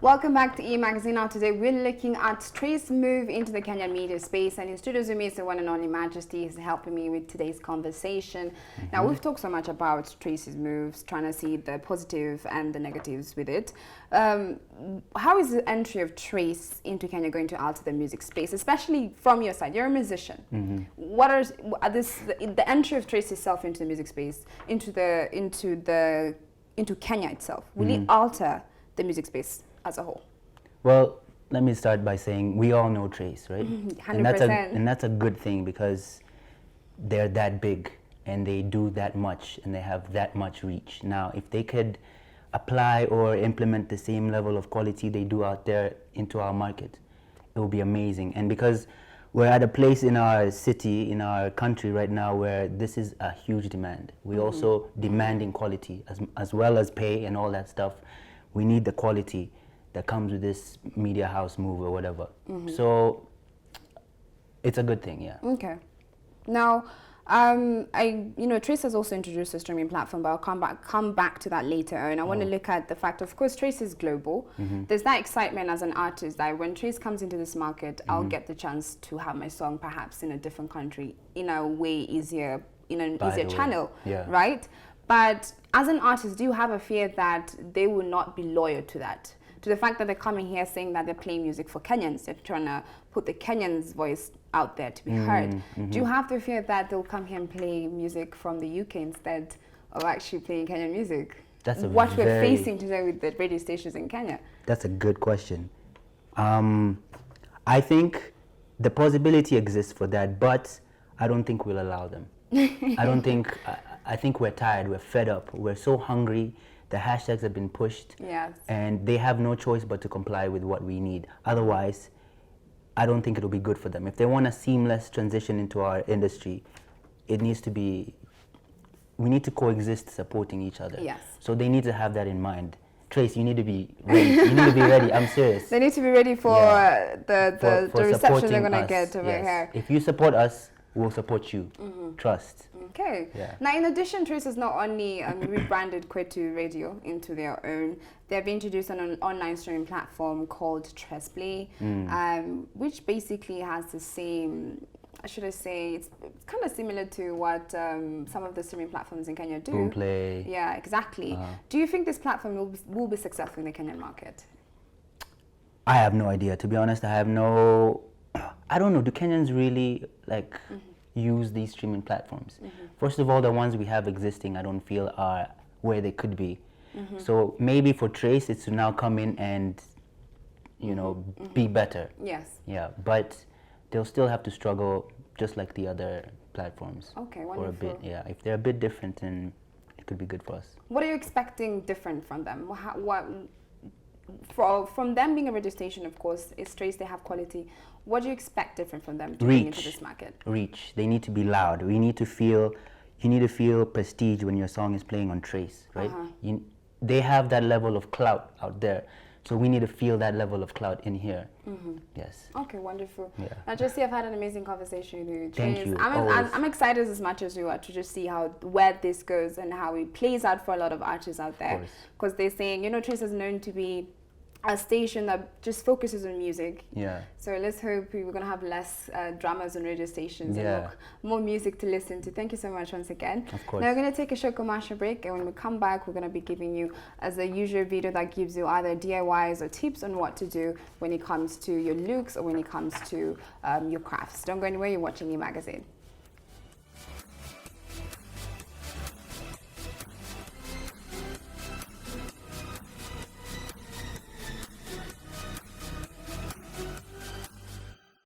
Welcome back to E-Magazine. Now today we're looking at Trace's move into the Kenyan media space, and in studios with me is the one and only Majesty is helping me with today's conversation. Now we've talked so much about Trace's moves, trying to see the positive and the negatives with it. How is the entry of Trace into Kenya going to alter the music space, especially from your side? You're a musician. What are the entry of Trace itself into the music space, into Kenya itself? Will it alter the music space as a whole? Well, let me start by saying we all know Trace, right? 100%. And that's a good thing because they're that big and they do that much and they have that much reach. Now, if they could apply or implement the same level of quality they do out there into our market, it will be amazing. And because we're at a place in our city, in our country right now where this is a huge demand. We also demanding quality as well as pay and all that stuff. We need the quality that comes with this media house move or whatever. So it's a good thing, yeah. Okay. Now, Trace has also introduced a streaming platform, but I'll come back to that later. And I want to look at the fact, of course, Trace is global. There's that excitement as an artist that when Trace comes into this market, I'll get the chance to have my song perhaps in a different country in a way easier, in an easier channel, right? But as an artist, do you have a fear that they will not be loyal to that? To the fact that they're coming here saying that they're playing music for Kenyans, they're trying to put the Kenyans' voice out there to be heard. Do you have the fear that they'll come here and play music from the UK instead of actually playing Kenyan music? That's what we're facing today with the radio stations in Kenya. That's a good question. I think the possibility exists for that, but I don't think we'll allow them. I think we're tired, we're fed up, we're so hungry. The hashtags have been pushed, and they have no choice but to comply with what we need. Otherwise, I don't think it'll be good for them. If they want a seamless transition into our industry, it needs to be, we need to coexist supporting each other. So they need to have that in mind. Trace, you need to be ready. You need to be ready. I'm serious. They need to be ready for the reception they're going to get over here. If you support us, we'll support you. Trust. Okay. Now, in addition, Trace has not only rebranded Kwetu Radio into their own, they've introduced an online streaming platform called Trace Play, which basically has the same, should I say, it's kind of similar to what some of the streaming platforms in Kenya do. Boomplay. Yeah, exactly. Do you think this platform will be successful in the Kenyan market? I have no idea. To be honest, I don't know. Do Kenyans really use these streaming platforms? First of all, the ones we have existing, I don't feel are where they could be. So maybe for Trace, it's to now come in and, be better. Yeah, but they'll still have to struggle just like the other platforms. Okay, wonderful. For a bit, yeah. If they're a bit different, then it could be good for us. What are you expecting different from them? From them being a radio station, of course, it's Trace, they have quality. What do you expect different from them to bring into this market? Reach. They need to be loud. You need to feel prestige when your song is playing on Trace, right? They have that level of clout out there. So we need to feel that level of clout in here. Yes. Okay, wonderful. Now, Jesse, I've had an amazing conversation with you. Thank you. I'm excited as much as you are to just see where this goes and how it plays out for a lot of artists out there. Because they're saying, Trace is known to be a station that just focuses on music. So let's hope we're going to have less dramas on radio stations and more music to listen to. Thank you so much once again. Of course. Now we're going to take a short commercial break, and when we come back, we're going to be giving you, as a usual video that gives you either DIYs or tips on what to do when it comes to your looks or when it comes to your crafts. Don't go anywhere, you're watching E-Magazine.